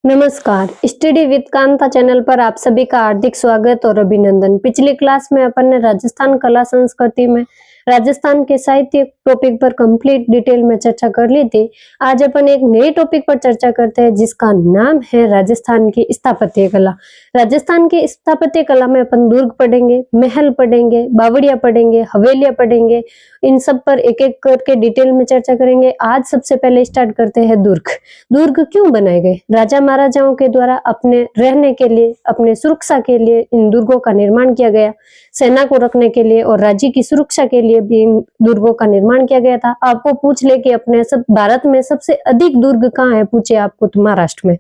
नमस्कार, study with Kanta channel पर आप सभी का हार्दिक स्वागत और अभिनंदन। पिछली क्लास में अपन ने राजस्थान कला संस्कृति में राजस्थान के साहित्य टॉपिक पर कंप्लीट डिटेल में चर्चा कर ली थी। आज अपन एक नए टॉपिक पर चर्चा करते हैं जिसका नाम है राजस्थान की स्थापत्य कला। राजस्थान की स्थापत्य कला में अपन दुर्ग पढ़ेंगे, महल पढ़ेंगे, बावड़िया पढ़ेंगे, हवेलियां पढ़ेंगे। इन सब पर एक एक करके डिटेल में चर्चा करेंगे। आज सबसे पहले स्टार्ट करते हैं दुर्ग। दुर्ग क्यों बनाए गए? राजा महाराजाओं के द्वारा अपने रहने के लिए, अपने सुरक्षा के लिए इन दुर्गों का निर्माण किया गया। सेना को रखने के लिए और राज्य की सुरक्षा के लिए भी इन दुर्गों का निर्माण किया गया था। आपको पूछ ले कि अपने सब भारत में सबसे अधिक दुर्ग कहाँ है, पूछे आपको तो महाराष्ट्र में।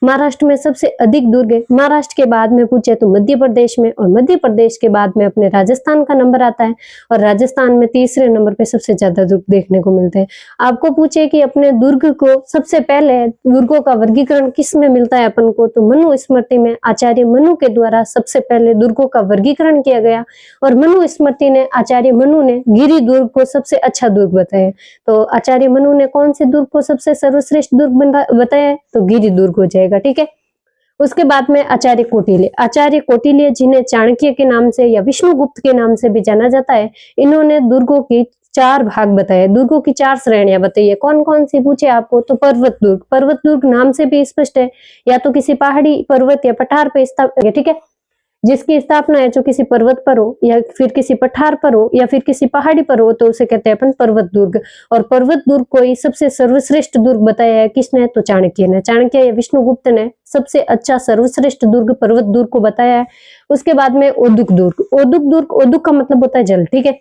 महाराष्ट्र में सबसे अधिक दुर्ग है। महाराष्ट्र के बाद में पूछे तो मध्य प्रदेश में, और मध्य प्रदेश के बाद में अपने राजस्थान का नंबर आता है, और राजस्थान में तीसरे नंबर पे सबसे ज्यादा दुर्ग देखने को मिलते हैं। आपको पूछे कि अपने दुर्ग को सबसे पहले दुर्गों का वर्गीकरण किस में मिलता है अपन को, तो मनु स्मृति में आचार्य मनु के द्वारा सबसे पहले दुर्गों का वर्गीकरण किया गया। और मनु स्मृति ने, आचार्य मनु ने गिरि दुर्ग को सबसे अच्छा दुर्ग बताया। तो आचार्य मनु ने कौन से दुर्ग को सबसे सर्वश्रेष्ठ दुर्ग बताया, तो गिरि दुर्ग हो जाएगा। ठीक है। उसके बाद में आचार्य कौटिल्य। आचार्य कौटिल्य जिन्हें चाणक्य के नाम से या विष्णुगुप्त के नाम से भी जाना जाता है, इन्होंने दुर्गों की 4 भाग बताए, दुर्गों की 4 श्रेणियां बताई है। कौन कौन सी पूछे आपको, तो पर्वत दुर्ग। पर्वत दुर्ग नाम से भी स्पष्ट है, या तो किसी पहाड़ी, पर्वत या पठार पे स्थापित है। ठीक है। जिसकी स्थापना है जो किसी पर्वत पर हो, या फिर किसी पठार पर हो, या फिर किसी पहाड़ी पर हो, तो उसे कहते हैं अपन पर्वत दुर्ग। और पर्वत दुर्ग को ही सबसे सर्वश्रेष्ठ दुर्ग बताया है किसने, तो चाणक्य ने। चाणक्य या विष्णुगुप्त ने सबसे अच्छा सर्वश्रेष्ठ दुर्ग पर्वत दुर्ग को बताया है। उसके बाद में ओदुक दुर्ग। ओदुक दुर्ग, ओदुक का मतलब होता है जल। ठीक है।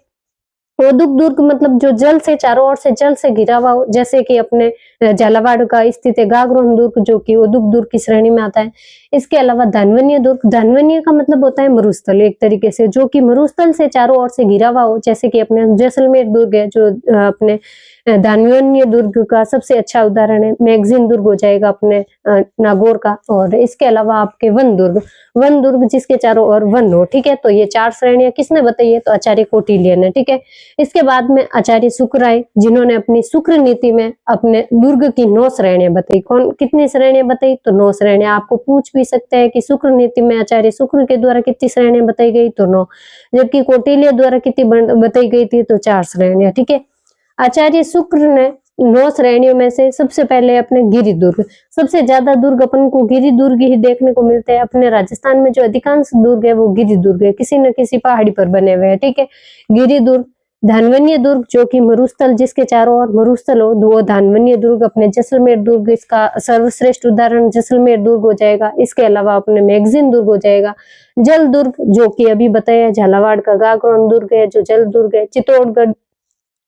ओदुक दुर्ग मतलब जो जल से, चारों ओर से जल से घिरा हुआ हो, जैसे कि अपने झालावाड़ का स्थित है गागरोन दुर्ग, जो कि ओदुक दुर्ग की श्रेणी में आता है। इसके अलावा धानवन्य दुर्ग। धानवन्य का मतलब होता है मरुस्थल, एक तरीके से जो कि मरुस्थल से चारों ओर से घिरा हुआ हो, जैसे कि अपने जैसलमेर दुर्ग है, जो अपने धानवन्य दुर्ग का सबसे अच्छा उदाहरण है। मैगजीन दुर्ग हो जाएगा अपने नागौर का। और इसके अलावा आपके वन दुर्ग। वन दुर्ग जिसके चारों ओर वन हो। ठीक है। तो ये 4 श्रेणियां किसने बताई है, तो आचार्य कौटिल्य ने। ठीक है। इसके बाद में आचार्य शुक्र आए, जिन्होंने अपनी शुक्र नीति में अपने दुर्ग की 9 श्रेणियां बताई। कौन कितनी श्रेणियां बताई, तो 9 श्रेणियां। आपको पूछ भी सकते हैं कि शुक्र नीति में आचार्य शुक्र के द्वारा कितनी श्रेणियां बताई गई, तो 9। जबकि कौटिल्य द्वारा कितनी बताई गई थी, तो 4 श्रेणियां। ठीक है। आचार्य शुक्र ने 9 श्रेणियों में से सबसे पहले अपने गिरि दुर्ग। सबसे ज्यादा दुर्ग अपन को गिरि दुर्ग ही देखने को मिलते हैं। अपने राजस्थान में जो अधिकांश दुर्ग है वो गिरि दुर्ग है, किसी न किसी पहाड़ी पर बने हुए हैं। ठीक है। गिरि दुर्ग। धानवन्य दुर्ग जो कि मरुस्थल, जिसके चारों ओर मरुस्थल हो, वो धानवन्य दुर्ग। अपने जैसलमेर दुर्ग इसका सर्वश्रेष्ठ उदाहरण जैसलमेर दुर्ग हो जाएगा। इसके अलावा अपने मैगजीन दुर्ग हो जाएगा। जल दुर्ग जो कि अभी बताया, झालावाड़ का गागरोन दुर्ग है जो जल दुर्ग है। चित्तौड़गढ़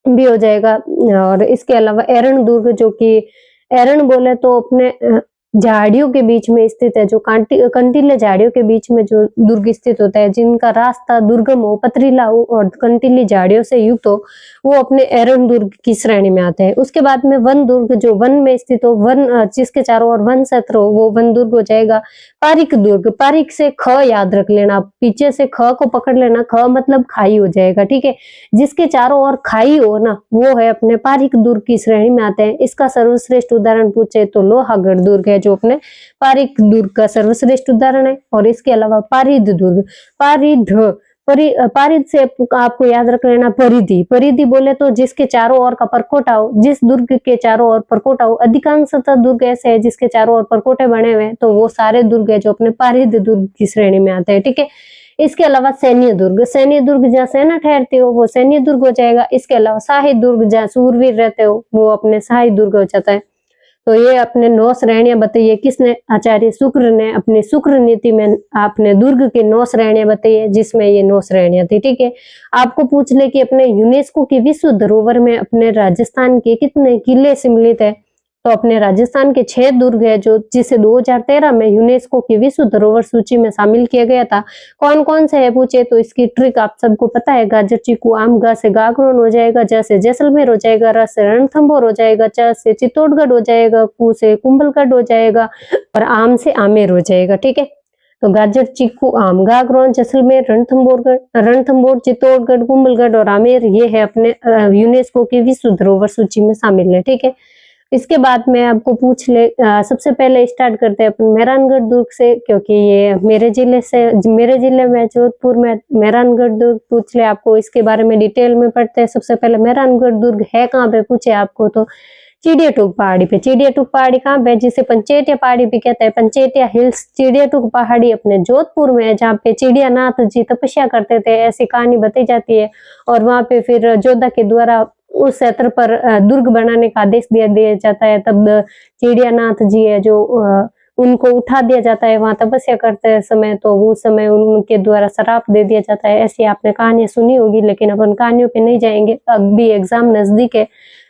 भी हो जाएगा। और इसके अलावा एरण दुर्ग, जो कि एरण बोले तो अपने झाड़ियों के बीच में स्थित है, जो कंटीले झाड़ियों के बीच में जो दुर्ग स्थित होता है, जिनका रास्ता दुर्गम हो, पथरीला हो और कंटीली झाड़ियों से युक्त हो, वो अपने एरण दुर्ग की श्रेणी में आते हैं। उसके बाद में वन दुर्ग, जो वन में स्थित हो, वन जिसके चारों ओर वन क्षेत्र हो, वो वन दुर्ग हो जाएगा। पारिक दुर्ग। पारिक से ख याद रख लेना, पीछे से ख को पकड़ लेना, ख मतलब खाई हो जाएगा। ठीक है। जिसके चारों ओर खाई हो ना, वो है अपने पारिक दुर्ग की श्रेणी में आते हैं। इसका सर्वश्रेष्ठ उदाहरण पूछे तो लोहागढ़ दुर्ग है, जो अपने पारिक दुर्ग का सर्वश्रेष्ठ उदाहरण है। और इसके अलावा पारिद दुर्ग। पारिद से आपको याद रख लेना परिधि। परिधि बोले तो जिसके चारों ओर का परकोटा हो, जिस दुर्ग के चारों ओर परकोटा हो। अधिकांशतः दुर्ग ऐसे है जिसके चारों ओर परकोटे बने हुए हैं, तो वो सारे दुर्ग है जो अपने पारिद दुर्ग की श्रेणी में आते हैं। ठीक है। इसके अलावा सैन्य दुर्ग। सैन्य दुर्ग जहाँ सेना ठहरती हो, वो सैन्य दुर्ग हो जाएगा। इसके अलावा शाही दुर्ग, जहाँ सूरवीर रहते हो, वो अपने शाही दुर्ग हो जाता है। तो ये अपने 9 श्रेणियां बताई है किसने, आचार्य शुक्र ने अपनी शुक्र नीति में अपने दुर्ग की 9 श्रेणियां बताई है, जिसमें ये 9 श्रेणियां थी। ठीक है। आपको पूछ ले कि अपने यूनेस्को की विश्व धरोहर में अपने राजस्थान के कितने किले सम्मिलित है, तो अपने राजस्थान के 6 दुर्ग है, जो जिसे 2013 में यूनेस्को की विश्व धरोहर सूची में शामिल किया गया था। कौन कौन से है पूछे तो इसकी ट्रिक आप सबको पता है। गाजर चीकू आम, गा से गागरोन हो जाएगा, जा से जैसलमेर हो जाएगा, र से रणथंभौर हो जाएगा, च से चित्तौड़गढ़ हो जाएगा, कू से कुंभलगढ़ हो जाएगा, और आम से आमेर हो जाएगा। ठीक है। तो गाजर चीकू आम, गागरोन, जैसलमेर, रणथंभौर, चित्तौड़गढ़, कुंभलगढ़ और आमेर, ये है अपने यूनेस्को की विश्व धरोहर सूची में शामिल है। ठीक है। इसके बाद मैं आपको पूछ ले सबसे पहले स्टार्ट करते हैं अपन मेहरानगढ़ दुर्ग से, क्योंकि ये मेरे जिले में जोधपुर में मेहरानगढ़ दुर्ग पूछ ले आपको, इसके बारे में डिटेल में पढ़ते हैं। सबसे पहले मेहरानगढ़ दुर्ग है कहाँ पे पूछे आपको, तो चिड़ियाटूग पहाड़ी पे। चिड़ियाटूग पहाड़ी कहाँ पे, जिसे पंचेटिया पहाड़ी भी कहते हैं, पंचेटिया हिल्स। चिड़ियाटूग पहाड़ी अपने जोधपुर में है, जहाँ पे चिड़ियानाथ जी तपस्या करते थे, ऐसी कहानी बताई जाती है। और वहां पे फिर जोधा के द्वारा उस क्षेत्र पर दुर्ग बनाने का आदेश दिया जाता है। तब चिड़ियानाथ जी है जो उनको उठा दिया जाता है वहां तपस्या करते समय, तो उस समय उनके द्वारा श्राप दे दिया जाता है। ऐसी आपने कहानियां सुनी होगी, लेकिन अपन कहानियों पे नहीं जाएंगे, अभी एग्जाम नजदीक है।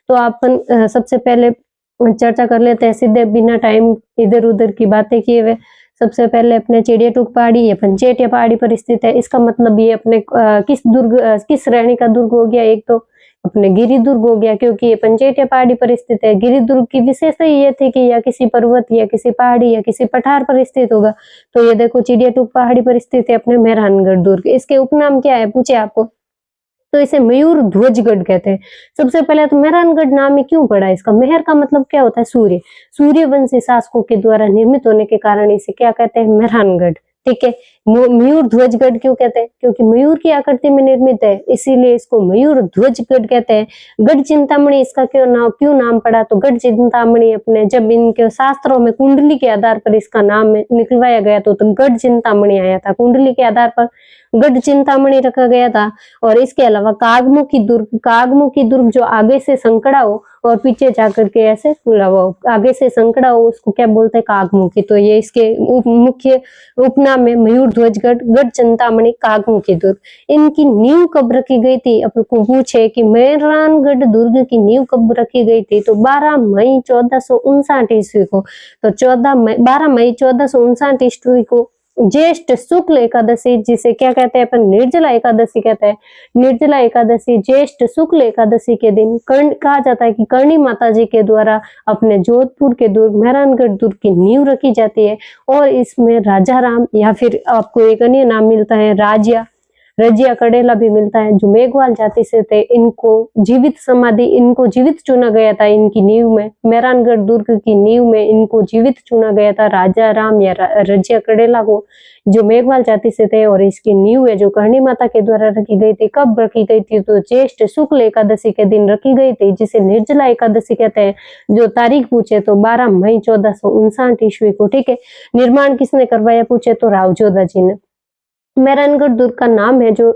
तो अपन सबसे पहले चर्चा कर लेते हैं सीधे, बिना टाइम इधर उधर की बातें किए हुए। सबसे पहले अपने चिड़ियाटूग पहाड़ी ये पंचेटिया पहाड़ी पर स्थित है। इसका मतलब ये अपने किस श्रेणी का दुर्ग हो गया, एक तो अपने गिरि दुर्ग हो गया, क्योंकि ये पंचेटिया पहाड़ी पर स्थित है। गिरि दुर्ग की विशेषता ये थी कि या किसी पर्वत या किसी पहाड़ी या किसी पठार पर स्थित होगा। तो ये देखो चिड़ियाटूग पहाड़ी पर स्थित है अपने मेहरानगढ़ दुर्ग। इसके उपनाम क्या है पूछे आपको, तो इसे मयूर ध्वजगढ़ कहते हैं। सबसे पहले तो मेहरानगढ़ नाम ही क्यों पड़ा इसका, मेहर का मतलब क्या होता है, सूर्य। सूर्यवंशी शासकों के द्वारा निर्मित होने के कारण इसे क्या कहते हैं, मेहरानगढ़। ठीक है। मयूर ध्वजगढ़ क्यों कहते हैं, क्योंकि मयूर की आकृति में निर्मित है, इसीलिए इसको मयूर ध्वजगढ़ कहते हैं। गढ़ चिंतामणि इसका क्यों नाम पड़ा, तो गढ़ चिंतामणि अपने जब इनके शास्त्रों में कुंडली के आधार पर इसका नाम निकलवाया गया तो गढ़ चिंतामणि आया था। कुंडली के आधार पर गढ़ चिंतामणि रखा गया था। और इसके अलावा कागमुखी दुर्ग जो आगे से संकड़ा हो और पीछे जाकर के ऐसे खुला हो, आगे से संकड़ा हो, उसको क्या बोलते हैं, कागमुखी। तो ये इसके मुख्य उपनाम में मयूर ध्वजगढ़, गढ़ चिंतामणि, कागमुखी दुर्ग। इनकी नींव कब रखी गई थी, आपको पूछे कि मेहरानगढ़ दुर्ग की नींव कब रखी गई थी, तो 12 मई 1459 ईस्वी को। तो 12 मई 1459 ईस्वी को ज्येष्ठ शुक्ल एकादशी, जिसे क्या कहते हैं अपन, निर्जला एकादशी कहते हैं। निर्जला एकादशी ज्येष्ठ शुक्ल एकादशी के दिन कहा जाता है कि करणी माता जी के द्वारा अपने जोधपुर के दुर्ग मेहरानगढ़ दुर्ग की नींव रखी जाती है। और इसमें राजा राम या फिर आपको एक अन्य नाम मिलता है रजिया कड़ेला भी मिलता है, जो मेघवाल जाति से थे। इनको जीवित चुना गया था। इनकी नींव में, मेहरानगढ़ दुर्ग की नींव में इनको जीवित चुना गया था, राजा राम या रजिया कड़ेला को, जो मेघवाल जाति से थे। और इसकी नींव है जो करणी माता के द्वारा रखी गई थी। कब रखी गई थी, तो ज्येष्ठ शुक्ल एकादशी के दिन रखी गई थी, जिसे निर्जला एकादशी कहते हैं। जो तारीख पूछे तो 12 मई 1459 ईस्वी को। ठीक है। निर्माण किसने करवाया पूछे तो राव जोधा जी ने। मेहरानगढ़ दुर्ग का नाम है जो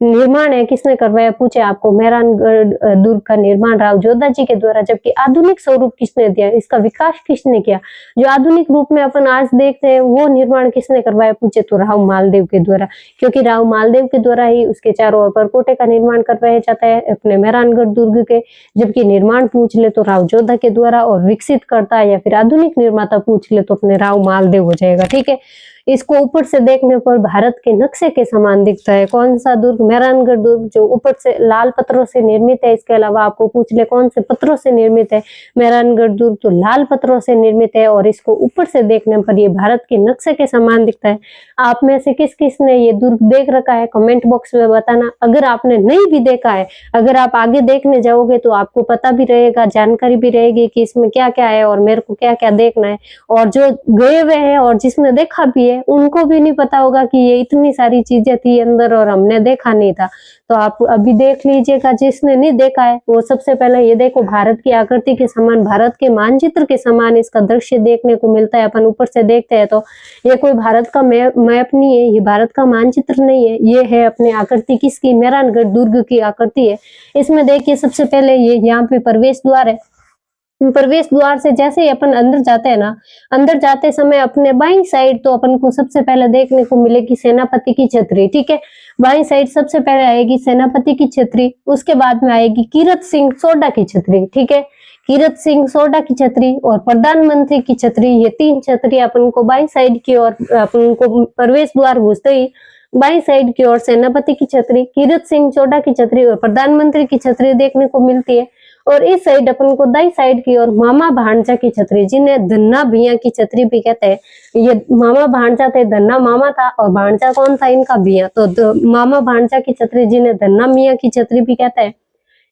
निर्माण है किसने करवाया पूछे आपको, मेहरानगढ़ दुर्ग का निर्माण राव जोधा जी के द्वारा। जबकि आधुनिक स्वरूप किसने दिया, इसका विकास किसने किया, जो आधुनिक रूप में अपन आज देखते हैं वो निर्माण किसने करवाया पूछे तो राव मालदेव के द्वारा। क्योंकि राव मालदेव के द्वारा ही उसके चारों ओर परकोटे का निर्माण करवाया जाता है अपने मेहरानगढ़ दुर्ग के। जबकि निर्माण पूछ ले तो राव जोधा के द्वारा, और विकसित करता या फिर आधुनिक निर्माता पूछ ले तो अपने राव मालदेव हो जाएगा। ठीक है। इसको ऊपर से देखने पर भारत के नक्शे के समान दिखता है। कौन सा दुर्ग, मेहरानगढ़ दुर्ग, जो ऊपर से लाल पत्थरों से निर्मित है। इसके अलावा आपको पूछ ले कौन से पत्थरों से निर्मित है, मेहरानगढ़ दुर्ग तो लाल पत्थरों से निर्मित है। और इसको ऊपर से देखने पर ये भारत के नक्शे के समान दिखता है। आप में से किस किस ने ये दुर्ग देख रखा है, कमेंट बॉक्स में बताना। अगर आपने नहीं भी देखा है, अगर आप आगे देखने जाओगे तो आपको पता भी रहेगा, जानकारी भी रहेगी कि इसमें क्या क्या है और मेरे को क्या क्या देखना है। और जो गए हुए हैं और जिसने देखा भी है उनको भी नहीं पता होगा कि ये इतनी सारी चीजें थी अंदर और हमने देखा नहीं था। तो आप अभी देख लीजिएगा, जिसने नहीं देखा है वो सबसे पहले ये देखो, भारत की आकृति के समान, भारत के मानचित्र के समान इसका दृश्य देखने को मिलता है। अपन ऊपर से देखते हैं तो ये कोई भारत का मैप नहीं है, ये भारत का मानचित्र नहीं है, ये है अपनी आकृति किसकी, मेहरानगढ़ दुर्ग की आकृति है। इसमें देखिए सबसे पहले ये यहाँ पे प्रवेश द्वार है। प्रवेश द्वार से जैसे ही अपन अंदर जाते हैं ना, अंदर जाते समय अपने बाईं साइड तो अपन को सबसे पहले देखने को मिलेगी सेनापति की छतरी। ठीक है। बाईं साइड सबसे पहले आएगी सेनापति की छतरी, उसके बाद में आएगी कीरत सिंह सोढ़ा की छतरी। ठीक है। कीरत सिंह सोढ़ा की छतरी और प्रधानमंत्री की छतरी, ये 3 छतरी अपन को बाईं साइड की ओर, अपन को प्रवेश द्वार घुसते ही बाईं साइड की ओर सेनापति की छतरी, कीरत सिंह सोढ़ा की छतरी और प्रधानमंत्री की छतरी देखने को मिलती है। और इस साइड अपन को दाई साइड की ओर मामा भांजा की छतरी, जिन्हें धन्ना भैया की छतरी भी कहते हैं। ये मामा भांजा थे, धन्ना मामा था और भांजा कौन था इनका, भैया। तो मामा भांजा की छतरी, जिन्हें धन्ना मियाँ की छतरी भी कहते हैं।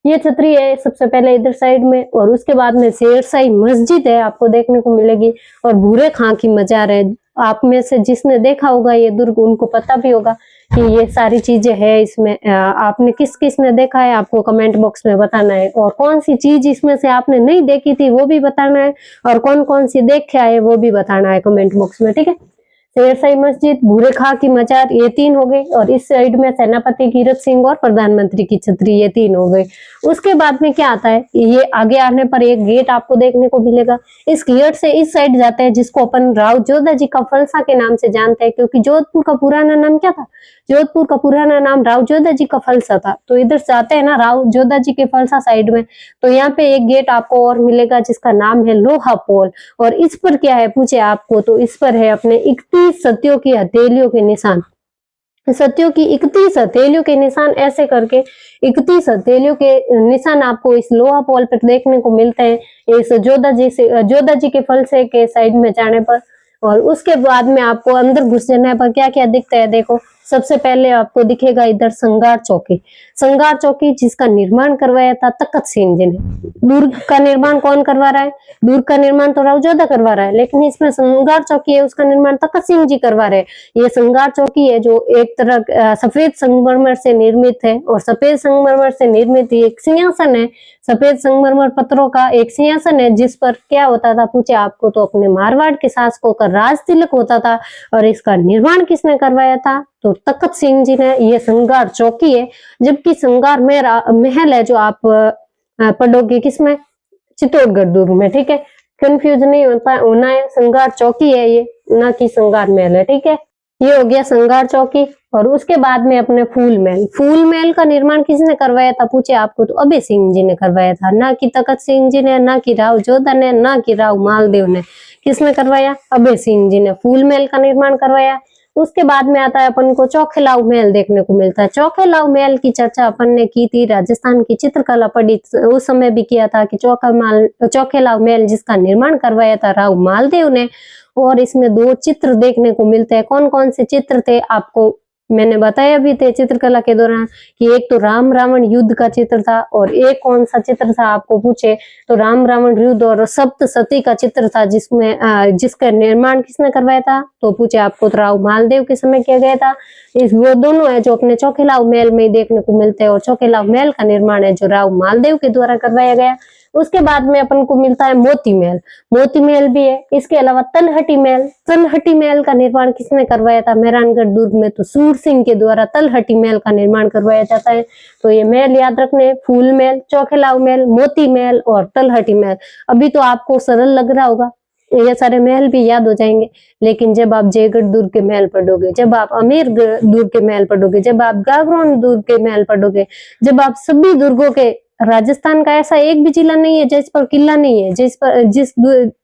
ये छतरी है सबसे पहले इधर साइड में, और उसके बाद में शेरशाही मस्जिद है आपको देखने को मिलेगी, और भूरे खां की मजार है। आप में से जिसने देखा होगा ये दुर्ग उनको पता भी होगा कि ये सारी चीजें है इसमें। आपने किस किस ने देखा है आपको कमेंट बॉक्स में बताना है, और कौन सी चीज इसमें से आपने नहीं देखी थी वो भी बताना है, और कौन कौन सी देखा है वो भी बताना है कमेंट बॉक्स में, ठीक है। शेरशाही मस्जिद, भूरे खां की मजार, ये 3 हो गई, और इस साइड में सेनापति कीरत सिंह और प्रधानमंत्री की छतरी, ये 3 हो गई। उसके बाद में क्या आता है, ये आगे आने पर एक गेट आपको देखने को मिलेगा। इस गेट से इस साइड जाते हैं जिसको अपन राव जोधा जी का फलसा के नाम से जानते हैं, क्योंकि जोधपुर का पुराना नाम क्या था, जोधपुर का पुराना नाम राव जोधा जी का फलसा था। तो इधर जाते हैं ना राव जोधा जी के फलसा साइड में, तो यहाँ पे एक गेट आपको और मिलेगा जिसका नाम है लोहा पोल। और इस पर क्या है पूछे आपको, तो इस पर है अपने 31 सतियों की हथेलियों के निशान। सतियों की 31 हथेलियों के निशान, ऐसे करके 31 हथेलियों के निशान आपको इस लोहा पोल पर देखने को मिलते हैं, इस जोधा जी के फलसे के साइड में जाने पर। और उसके बाद में आपको अंदर घुस जाने पर क्या क्या दिखता है, देखो सबसे पहले आपको दिखेगा इधर संगार चौकी। संगार चौकी जिसका निर्माण करवाया था तखत सिंह जी ने। दुर्ग का निर्माण कौन करवा रहा है, दुर्ग का निर्माण तो राव जोधा करवा रहा है, लेकिन इसमें संगार चौकी है उसका निर्माण तखत सिंह जी करवा रहे हैं। ये संगार चौकी है जो एक तरह सफेद संगमरमर से निर्मित है, और सफेद संगमरमर से निर्मित एक सिंहासन है, सफेद संगमरमर पत्थरों का एक सिंहासन है, जिस पर क्या होता था पूछे आपको, तो अपने मारवाड़ के शासकों का राज तिलक होता था। और इसका निर्माण किसने करवाया था, तो तखत सिंह जी ने। ये संगार चौकी है, जबकि संगार महल है जो आप पढ़ोगे किसमें, चित्तौड़गढ़ दुर्ग में, ठीक है। कंफ्यूज नहीं होना है, संगार चौकी है ये, ना कि संगार महल है, ठीक है। ये हो गया संगार चौकी। और उसके बाद में अपने फूल महल, फूल महल का निर्माण किसने करवाया था पूछे आपको, तो अभय सिंह जी ने करवाया था, ना कि तखत सिंह जी ने, ना कि राव जोधा ने, ना कि राव मालदेव ने। किसने करवाया, अभय सिंह जी ने फूल महल का निर्माण करवाया। उसके बाद में आता है अपन को चौखेलाव महल देखने को मिलता है। चौखेलाव महल की चर्चा अपन ने की थी, राजस्थान की चित्रकला पढ़ी उस समय भी किया था कि चौखेलाव महल जिसका निर्माण करवाया था राव मालदेव ने। और इसमें 2 चित्र देखने को मिलते हैं। कौन कौन से चित्र थे आपको मैंने बताया भी थे चित्रकला के दौरान, कि एक तो राम रावण युद्ध का चित्र था, और एक कौन सा चित्र था आपको पूछे तो राम रावण युद्ध और सप्तशती का चित्र था, जिसमें जिसका निर्माण किसने करवाया था, तो पूछे आपको तो राव मालदेव के समय किया गया था। इस वो दोनों है जो अपने चौखेलाव महल में देखने को मिलते हैं, और चौखेलाव महल का निर्माण है जो राव मालदेव के द्वारा करवाया गया। उसके बाद में अपन को मिलता है मोती महल, मोती महल भी है। इसके अलावा तलहटी महल, तलहटी महल का निर्माण किसने करवाया था, मेहरानगढ़ दुर्ग में तो सूर सिंह के द्वारा तलहटी महल का निर्माण करवाया जाता है। तो ये महल याद रखने, फूल महल, चौखेलाव महल, मोती महल और तलहटी महल। अभी तो आपको सरल लग रहा होगा, ये सारे महल भी याद हो जाएंगे, लेकिन जब आप जयगढ़ दुर्ग के महल पढ़ोगे, जब आप अमेर दुर्ग के महल पढ़ोगे, जब आप गागरोन दुर्ग के महल पढ़ोगे, जब आप सभी दुर्गों के, राजस्थान का ऐसा एक भी जिला नहीं है जिस पर किला नहीं है,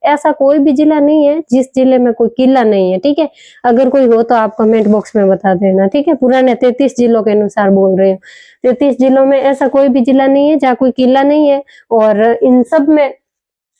ऐसा कोई भी जिला नहीं है जिस जिले में कोई किला नहीं है, ठीक है। अगर कोई हो तो आप कमेंट बॉक्स में बता देना, ठीक है। पुराने 33 जिलों के अनुसार बोल रहे हो, 33 जिलों में ऐसा कोई भी जिला नहीं है जहाँ कोई किला नहीं है। और इन सब में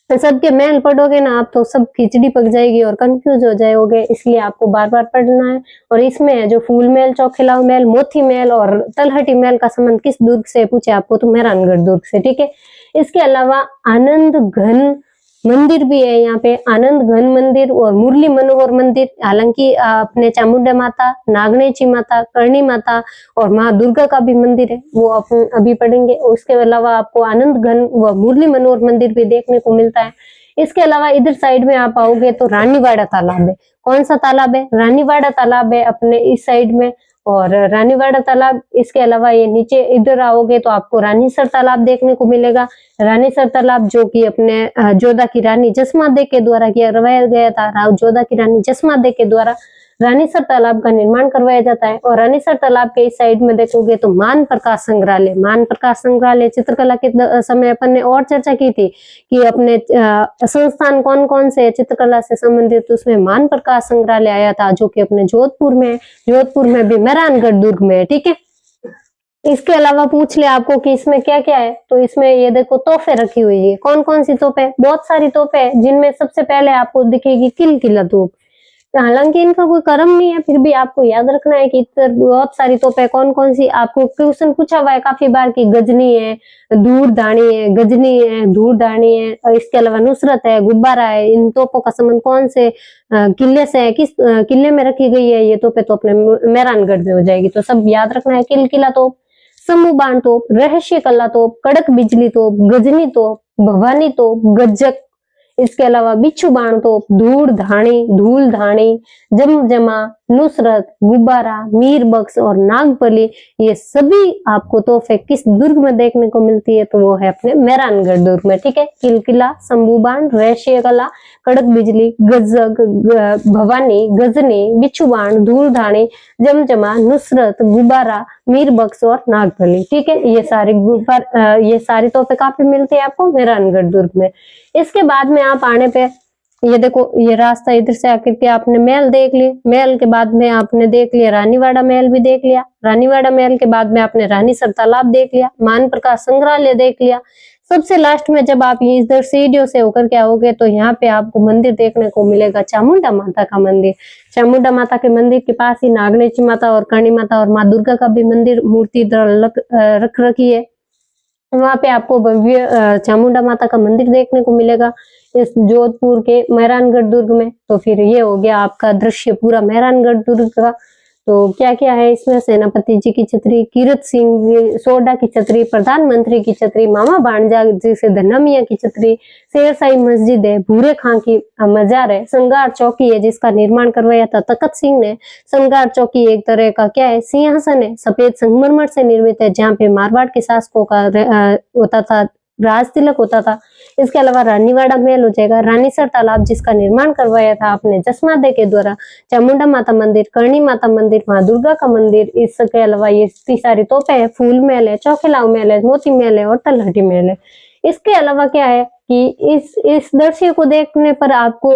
सबके महल पढ़ोगे ना आप तो सब खिचड़ी पक जाएगी और कंफ्यूज हो जाओगे, इसलिए आपको बार बार पढ़ना है। और इसमें है जो फूल महल, चौखेलाव महल, मोती महल और तलहटी महल का संबंध किस दुर्ग से पूछे आपको, तो मेहरानगढ़ दुर्ग से, ठीक है। इसके अलावा आनंद घन मंदिर भी है यहाँ पे, आनंद घन मंदिर और मुरली मनोहर मंदिर। हालांकि अपने चामुंडा माता, नागनेची माता, करणी माता और माँ दुर्गा का भी मंदिर है, वो अपन अभी पढ़ेंगे। उसके अलावा आपको आनंद घन व मुरली मनोहर मंदिर भी देखने को मिलता है। इसके अलावा इधर साइड में आप आओगे तो रानीवाड़ा तालाब है। कौन सा तालाब है, रानीवाड़ा तालाब है अपने इस साइड में, और रानीवाड़ा तालाब। इसके अलावा ये नीचे इधर आओगे तो आपको रानीसर तालाब देखने को मिलेगा। रानीसर तालाब जो कि अपने जोधा की रानी जसमादे के द्वारा करवाया गया था, राव जोधा की रानी जसमादे के द्वारा रानीसर तालाब का निर्माण करवाया जाता है। और रानीसर तालाब के इस साइड में देखोगे तो मान प्रकाश संग्रहालय, मान प्रकाश संग्रहालय चित्रकला के समय अपन ने और चर्चा की थी कि अपने संस्थान कौन कौन से चित्रकला से संबंधित, तो उसमें मान प्रकाश संग्रहालय आया था जो कि अपने जोधपुर में, जोधपुर में भी मेहरानगढ़ दुर्ग में है, ठीक है। इसके अलावा पूछ ले आपको कि इसमें क्या क्या है, तो इसमें ये देखो तोहफे रखी हुई है। कौन कौन सी तोहफे, बहुत सारी तोहफे है, जिनमें सबसे पहले आपको दिखेगी किलकिला तोप। हालांकि इनका कोई क्रम नहीं है, फिर भी आपको याद रखना है कि बहुत सारी तोपें कौन कौन सी, आपको क्वेश्चन पूछा हुआ है काफी बार की गजनी है, धूड़धानी है, गजनी है, धूड़धानी है, और इसके अलावा नुसरत है, गुब्बारा है। इन तोपों का संबंध कौन से किले से है, किस किले में रखी गई है ये तोपें, तो अपने मेहरानगढ़ में हो जाएगी। तो सब याद रखना है, किलकिला तोप, समूह बाण तोप, रहस्य कला तोप, कड़क बिजली तोप, गजनी तोप, भवानी तोप, गज्जक, इसके अलावा बिच्छू बाण तोप, धूल धानी, जमजमा, नुसरत, गुब्बारा, मीर बख्श और नागफली, ये सभी आपको तोहफे किस दुर्ग में देखने को मिलती है, तो वो है अपने मेहरानगढ़ दुर्ग में। ठीक है, किलकिला, शंभू बाण, रहस्य कला, कड़क बिजली, गज्जक, भवानी, गजनी, बिच्छू बाण, धूल धानी, जमजमा, नुसरत, गुब्बारा, मीर बख्श और नागफली। ठीक है, ये सारी तोहफे काफी मिलते हैं आपको मेहरानगढ़ दुर्ग में। इसके बाद में आप आने पे, ये देखो ये रास्ता इधर से आकर के आपने महल देख लिए, महल के बाद में आपने देख लिया रानीवाड़ा महल भी देख लिया, रानीवाड़ा महल के बाद में आपने रानीसर तालाब देख लिया, मान प्रकाश संग्रहालय देख लिया। सबसे लास्ट में जब आप ये इधर सीढ़ियों से होकर के आओगे तो यहाँ पे आपको मंदिर देखने को मिलेगा, चामुंडा माता का मंदिर। चामुंडा माता के मंदिर के पास ही नागनेची माता और करणी माता और माँ दुर्गा का भी मंदिर मूर्ति रख रखी है। वहां पे आपको भव्य चामुंडा माता का मंदिर देखने को मिलेगा इस जोधपुर के मेहरानगढ़ दुर्ग में। तो फिर ये हो गया आपका दृश्य पूरा मेहरानगढ़ दुर्ग का। तो क्या क्या है इसमें, सेनापति जी की छतरी, कीरत सिंह सोडा की छतरी, प्रधानमंत्री की छतरी, मामा भाणजा जी से धन्ना मियां की छतरी, शेरशाही मस्जिद है, भूरे खां की मजार है, संगार चौकी है जिसका निर्माण करवाया था तखत सिंह ने। संगार चौकी एक तरह का क्या है, सिंहासन है, सफेद संगमरमर से निर्मित है, जहाँ पे मारवाड़ के शासकों का होता था, राज तिलक होता था। इसके अलावा रानीवाड़ा महल हो जाएगा, रानीसर तालाब जिसका निर्माण करवाया था आपने जसमादे के द्वारा, चामुंडा माता मंदिर, करणी माता मंदिर, माँ दुर्गा का मंदिर। इसके अलावा ये इतनी सारी तोपें हैं, फूल महल है, चौखिलाव महल है, मोती महल है और तलहटी महल है। इसके अलावा क्या है कि इस दृश्य को देखने पर आपको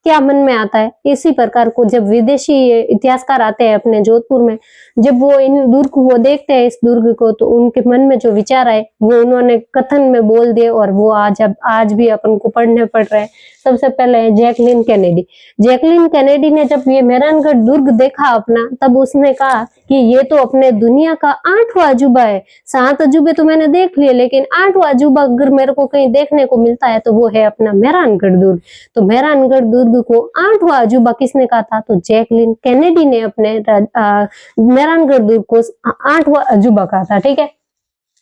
क्या मन में आता है, इसी प्रकार को जब विदेशी इतिहासकार आते हैं अपने जोधपुर में, जब वो इन दुर्ग को देखते हैं, इस दुर्ग को, तो उनके मन में जो विचार आए वो उन्होंने कथन में बोल दिए और वो आज भी अपन को पढ़ने पड़ रहे हैं। सबसे पहले है जैकलिन कैनेडी। जैकलिन कैनेडी ने जब ये मेहरानगढ़ दुर्ग देखा अपना, तब उसने कहा कि ये तो अपने दुनिया का 8वां अजूबा है। 7 अजूबे तो मैंने देख लिए, लेकिन 8वां अजूबा अगर मेरे को कहीं देखने को मिलता है तो वो है अपना मेहरानगढ़ दुर्ग। तो मेहरानगढ़ दुर्ग को 8वां अजूबा किसने कहा था, तो जैकलिन कैनेडी ने अपने मेहरानगढ़ दुर्ग को 8वां अजूबा कहा था। ठीक है,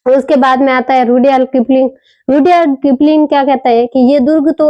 उसके बाद में आता है रुडयार्ड किपलिंग। रुडयार्ड किपलिंग क्या कहता है कि ये दुर्ग तो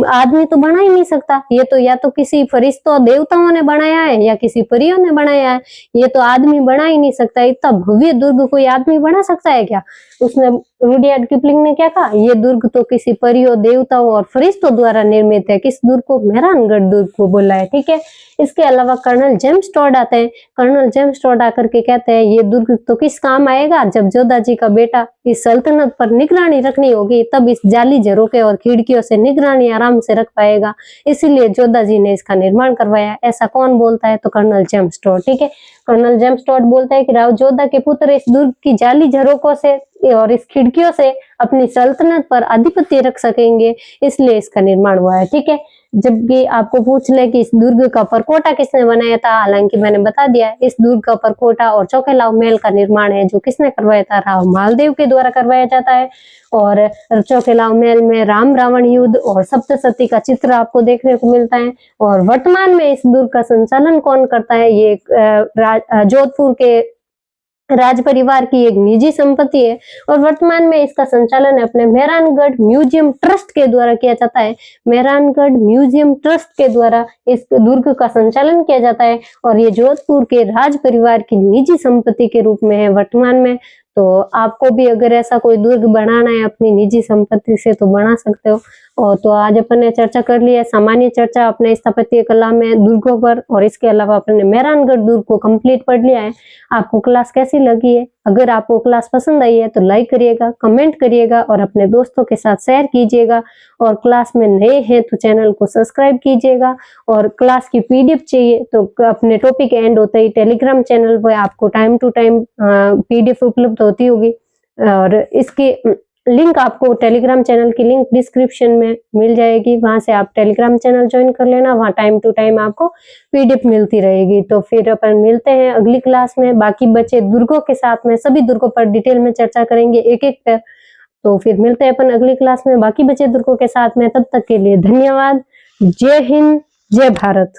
आदमी तो बना ही नहीं सकता, ये तो या तो किसी फरिश्तों देवताओं ने बनाया है या किसी परियों ने बनाया है, ये तो आदमी बना ही नहीं सकता। इतना भव्य दुर्ग कोई आदमी बना सकता है क्या? उसने रुडयार्ड किपलिंग ने क्या कहा, ये दुर्ग तो किसी परियों, देवताओं और फरिश्तों द्वारा निर्मित है। किस दुर्ग को? मेहरानगढ़ दुर्ग को बोला है। ठीक है, इसके अलावा कर्नल जेम्स टॉड आते हैं। कर्नल जेम्स टॉड आकर के कहते हैं ये दुर्ग तो किस काम आएगा, जब जोधा जी का बेटा इस सल्तनत पर निगरानी रखनी होगी, तब इस जाली झरोके और खिड़कियों से निगरानी आराम से रख पाएगा, इसीलिए जोधा जी ने इसका निर्माण करवाया। ऐसा कौन बोलता है? तो कर्नल जेम्स टॉड। ठीक है, कर्नल जेम्स टॉड बोलता है कि राव जोधा के पुत्र इस दुर्ग की जाली झरोकों से और इस खिड़कियों से अपनी सल्तनत पर आधिपत्य रख सकेंगे, इसलिए इसका निर्माण हुआ है। ठीक है, जबकि आपको पूछ ले कि इस दुर्ग का परकोटा किसने बनाया था, हालांकि मैंने बता दिया इस दुर्ग का परकोटा और चौकेलाव महल का निर्माण है जो किसने करवाया था, राव मालदेव के द्वारा करवाया जाता है। और चौकेलाव महल में राम रावण युद्ध और सप्तशती का चित्र आपको देखने को मिलता है। और वर्तमान में इस दुर्ग का संचालन कौन करता है? ये जोधपुर के राज परिवार की एक निजी संपत्ति है और वर्तमान में इसका संचालन अपने मेहरानगढ़ म्यूजियम ट्रस्ट के द्वारा किया जाता है। मेहरानगढ़ म्यूजियम ट्रस्ट के द्वारा इस दुर्ग का संचालन किया जाता है और ये जोधपुर के राज परिवार की निजी संपत्ति के रूप में है वर्तमान में। तो आपको भी अगर ऐसा कोई दुर्ग बनाना है अपनी निजी संपत्ति से तो बना सकते हो। और तो आज अपन ने चर्चा कर ली है, सामान्य चर्चा अपने स्थापत्य कला में दुर्गों पर, और इसके अलावा अपन ने मेहरानगढ़ दुर्ग को कंप्लीट पढ़ लिया है। आपको क्लास कैसी लगी है? अगर आपको क्लास पसंद आई है तो लाइक करिएगा, कमेंट करिएगा और अपने दोस्तों के साथ शेयर कीजिएगा। और क्लास में नए हैं तो चैनल को सब्सक्राइब कीजिएगा। और क्लास की पीडीएफ चाहिए तो अपने टॉपिक एंड होते ही टेलीग्राम चैनल पर आपको टाइम टू टाइम पीडीएफ उपलब्ध होती होगी। और इसके लिंक आपको टेलीग्राम चैनल की लिंक डिस्क्रिप्शन में मिल जाएगी, वहां से आप टेलीग्राम चैनल ज्वाइन कर लेना, वहां टाइम टू टाइम आपको पीडीएफ मिलती रहेगी। तो फिर अपन मिलते हैं अगली क्लास में, बाकी बचे दुर्गों के साथ में सभी दुर्गों पर डिटेल में चर्चा करेंगे एक एक पर। तो फिर मिलते हैं अपन अगली क्लास में बाकी बचे दुर्गों के साथ में, तब तक के लिए धन्यवाद। जय हिंद, जय भारत।